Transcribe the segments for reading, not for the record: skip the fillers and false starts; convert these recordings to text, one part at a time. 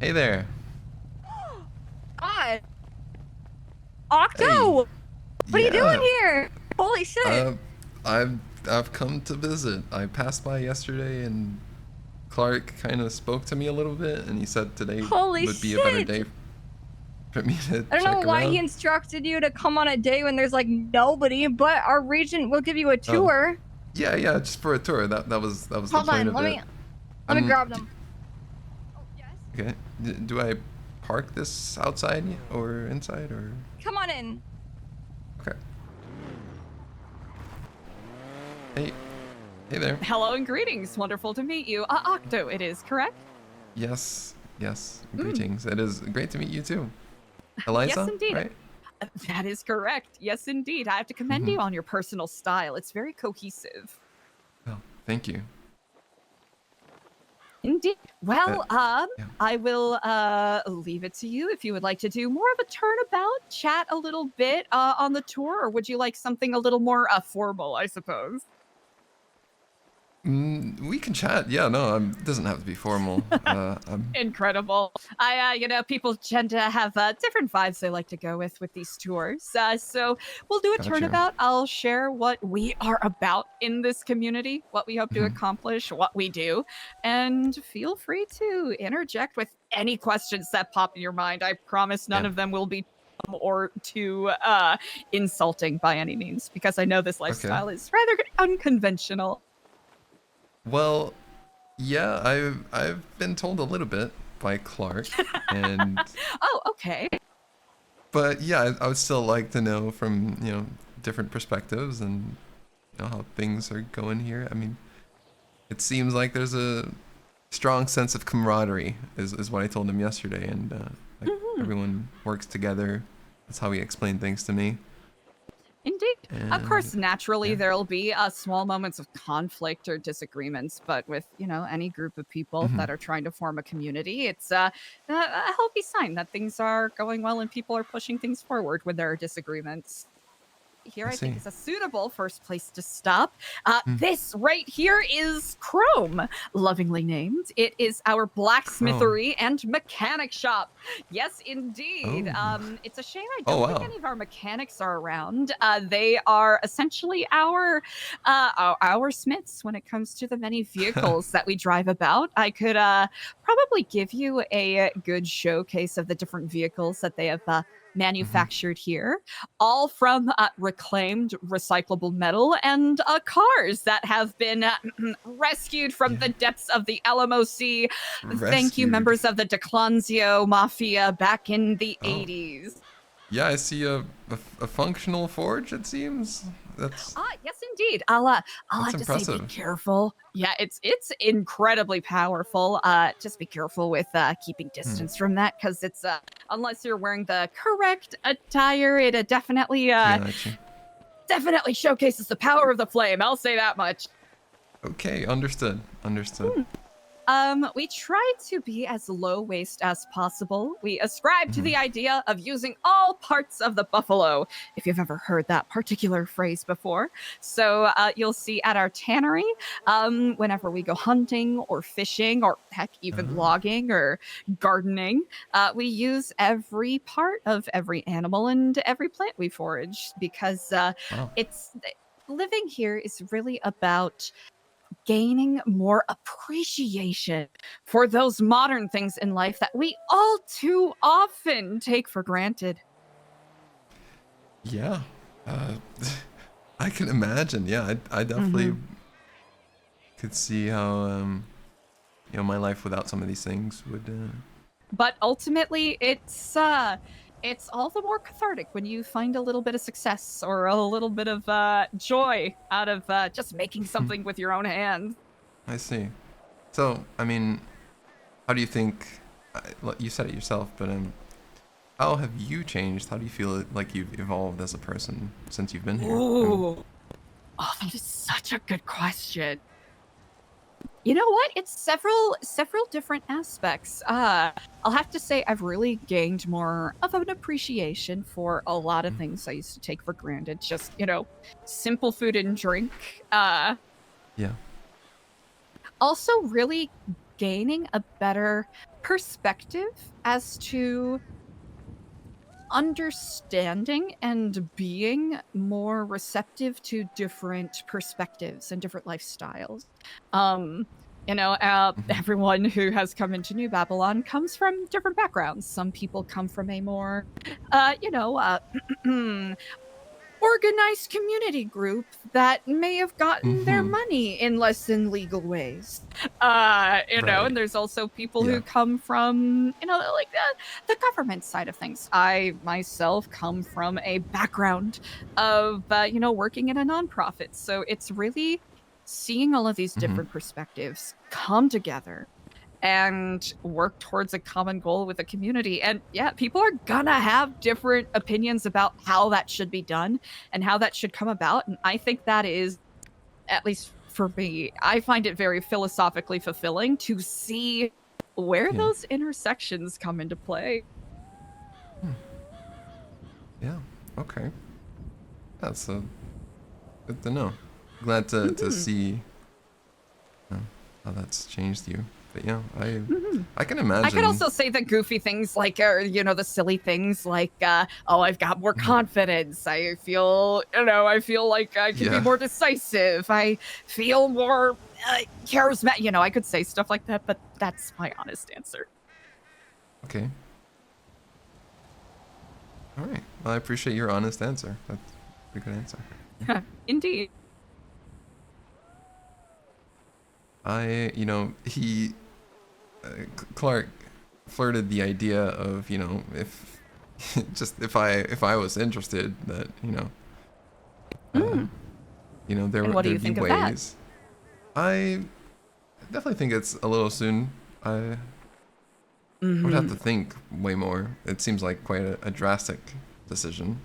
Hey there. God. Hey. Octo! What are you doing Yeah. here? Holy shit. Uh, I've come to visit. I passed by yesterday and Clark kind of spoke to me a little bit and he said today Holy would be a better shit. day for me to I don't know check why he around. instructed you to come on a day when there's like nobody, but our regent will give you a Oh. tour. Yeah, just for a tour. That was the Hold point on, of it. let me grab D them. Oh, yes. okay. Do I park this outside or inside or? Come on in. Okay. Hey. Hey there. Hello and greetings. Wonderful to meet you. Octo, it is, correct? Yes. Mm. Greetings. It is great to meet you too. Yes, Eliza, indeed. right? That is correct. Yes, indeed. I have to commend you on your personal style. It's very cohesive. Oh, thank you. Indeed. Well, Yeah. I will leave it to you if you would like to do more of a turnabout, chat a little bit on the tour, or would you like something a little more formal, I suppose? We can chat. Yeah, no, it doesn't have to be formal. Incredible. People tend to have different vibes they like to go with these tours. So we'll do a Gotcha. turnabout. I'll share what we are about in this community, what we hope to accomplish, what we do, and feel free to interject with any questions that pop in your mind. I promise none Yeah. of them will be dumb or too insulting by any means, because I know this Okay. lifestyle is rather unconventional. Well, yeah, I've been told a little bit by Clark, and Oh, okay. but yeah, I would still like to know from different perspectives and how things are going here. I mean, it seems like there's a strong sense of camaraderie, is what I told him yesterday, and like everyone works together. That's how he explained things to me. Indeed. Of course, And naturally, yeah. there'll be small moments of conflict or disagreements, but with, any group of people that are trying to form a community, it's a healthy sign that things are going well and people are pushing things forward when there are disagreements. Here, I I think, see. is a suitable first place to stop. Hmm. This right here is Chrome, lovingly named. It is our Chrome. blacksmithery and mechanic shop. Yes, indeed. Oh. It's a shame I Oh don't think wow. any of our mechanics are around. They are essentially our smiths when it comes to the many vehicles that we drive about. I could probably give you a good showcase of the different vehicles that they have manufactured here, all from reclaimed recyclable metal and cars that have been rescued from Yeah. the depths of the LMOC. Thank you, Rescued. members of the DeClanzio Mafia back in the Oh. 80s. Yeah, I see a functional forge, it seems. That's Yes, indeed. I'll that's have to say, be impressive. careful. Yeah, it's incredibly powerful. Just be careful with keeping distance from that, because it's unless you're wearing the correct attire, it Gotcha. definitely showcases the power of the flame. I'll say that much. Okay, understood. Understood. We try to be as low waste as possible. We ascribe to the idea of using all parts of the buffalo, if you've ever heard that particular phrase before. So you'll see at our tannery, whenever we go hunting or fishing or heck, even logging or gardening, we use every part of every animal and every plant we forage, because Wow. it's living here is really about gaining more appreciation for those modern things in life that we all too often take for granted. Yeah. Uh, I can imagine. Yeah, I definitely could see how my life without some of these things would. But ultimately, it's all the more cathartic when you find a little bit of success or a little bit of joy out of just making something with your own hands. I see. So, I mean, how do you think? You said it yourself, but how have you changed? How do you feel like you've evolved as a person since you've been here? Ooh. Oh, that is such a good question. You know what? It's several different aspects. I'll have to say I've really gained more of an appreciation for a lot of things I used to take for granted. Just, simple food and drink. Yeah. Also really gaining a better perspective as to understanding and being more receptive to different perspectives and different lifestyles. Everyone who has come into New Babylon comes from different backgrounds. Some people come from a more, organized community group that may have gotten their money in less than legal ways. And Right. there's also people Yeah. who come from, like the government side of things. I myself come from a background of, working in a nonprofit. So it's really seeing all of these different perspectives come together and work towards a common goal with the community. And yeah, people are gonna have different opinions about how that should be done and how that should come about. And I think that is, at least for me, I find it very philosophically fulfilling to see where Yeah. those intersections come into play. Yeah. Okay. That's good to know. Glad to see how that's changed you. But yeah, I can imagine. I could also say the goofy things like, the silly things like, I've got more confidence. I feel like I can be more decisive. I feel more charismatic. I could say stuff like that, but that's my honest answer. Okay. All right. Well, I appreciate your honest answer. That's a pretty good answer. Indeed. Clark flirted the idea of, if if I was interested, that, there'd be ways. I definitely think it's a little soon. I would have to think way more. It seems like quite a drastic decision.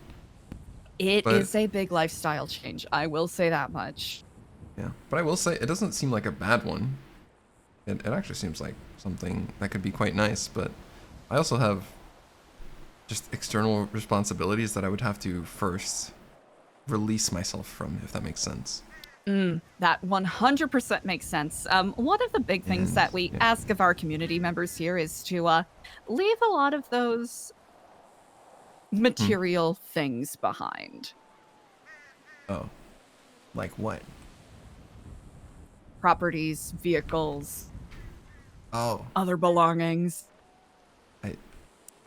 It is a big lifestyle change. I will say that much. Yeah, but I will say it doesn't seem like a bad one. It actually seems like something that could be quite nice, but I also have just external responsibilities that I would have to first release myself from, if that makes sense. That 100% makes sense. One of the big things that we ask of our community members here is to leave a lot of those material things behind. Oh, like what? Properties, vehicles, other belongings.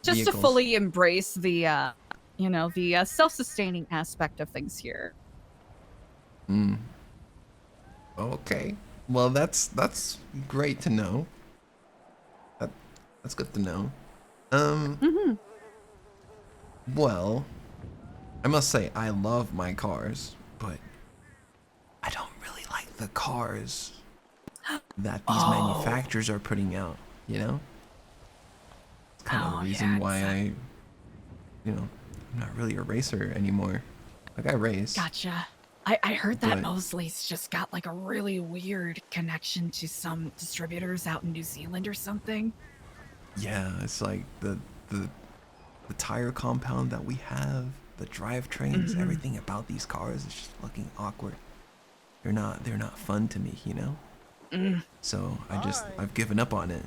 Just to fully embrace the, the self-sustaining aspect of things here. Okay. Well, that's great to know. That's good to know. Well, I must say I love my cars, but I don't really like the cars that these manufacturers are putting out, It's kind of the reason why I'm not really a racer anymore. Like, I race. Gotcha. I heard that Mosley's just got like a really weird connection to some distributors out in New Zealand or something. Yeah, it's like the tire compound that we have, the drivetrains, everything about these cars is just looking awkward. They're not fun to me, So I've given up on it.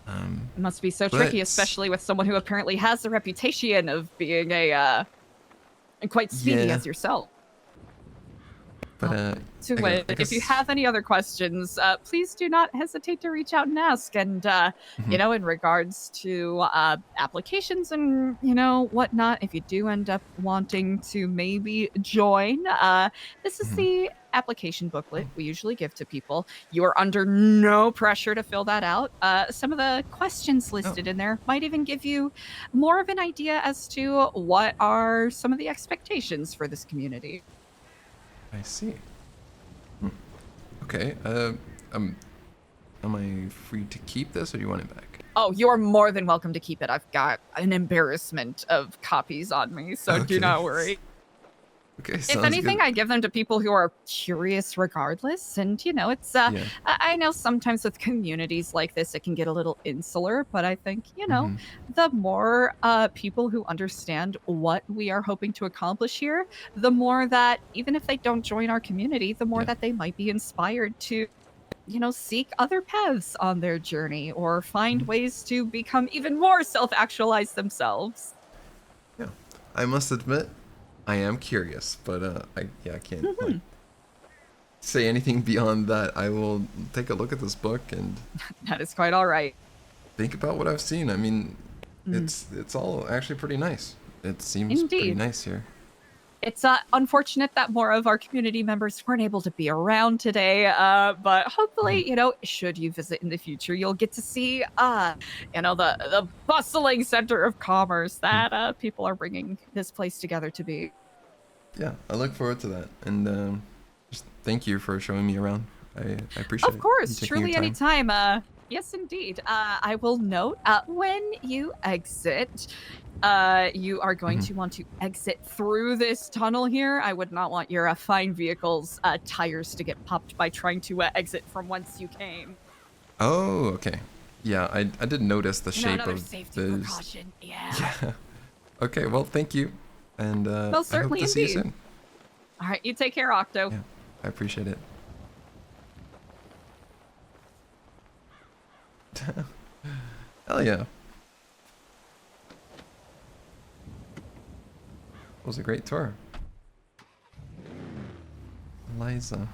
It must be so tricky, especially with someone who apparently has the reputation of being a quite speedy as yourself. But if you have any other questions, please do not hesitate to reach out and ask. And in regards to applications and whatnot, if you do end up wanting to maybe join, this is the application booklet we usually give to people. You are under no pressure to fill that out. Some of the questions listed in there might even give you more of an idea as to what are some of the expectations for this community. I see. Okay. Am I free to keep this, or do you want it back? Oh, you're more than welcome to keep it. I've got an embarrassment of copies on me, so do not worry. Okay. If anything, I give them to people who are curious regardless. And, it's, I know sometimes with communities like this, it can get a little insular, but I think, the more people who understand what we are hoping to accomplish here, the more that even if they don't join our community, the more that they might be inspired to seek other paths on their journey or find Mhm. ways to become even more self-actualized themselves. Yeah. I must admit, I am curious, but I can't like Mhm. say anything beyond that. I will take a look at this book and That is quite all right. think about what I've seen. I mean, Mm, it's all actually pretty nice. It seems pretty indeed. nice here. It's unfortunate that more of our community members weren't able to be around today, but Mhm. hopefully, should you visit in the future, you'll get to see, the bustling center of commerce Mhm. that people are bringing this place together to be. Yeah, I look forward to that. And just thank you for showing me around. I appreciate Of it. You course, taking your truly time. anytime. Yes, indeed. I will note when you exit, you are going Mhm. to want to exit through this tunnel here. I would not want your fine vehicle's tires to get popped by trying to exit from whence you came. Oh, okay. Yeah, I did notice the shape Another of safety those. precaution. Yeah. Yeah. Okay, well, thank you. And Most I hope certainly, to see you indeed. soon. All right, you take care, Octo. Yeah, I appreciate it. Hell yeah. It was a great tour. Liza.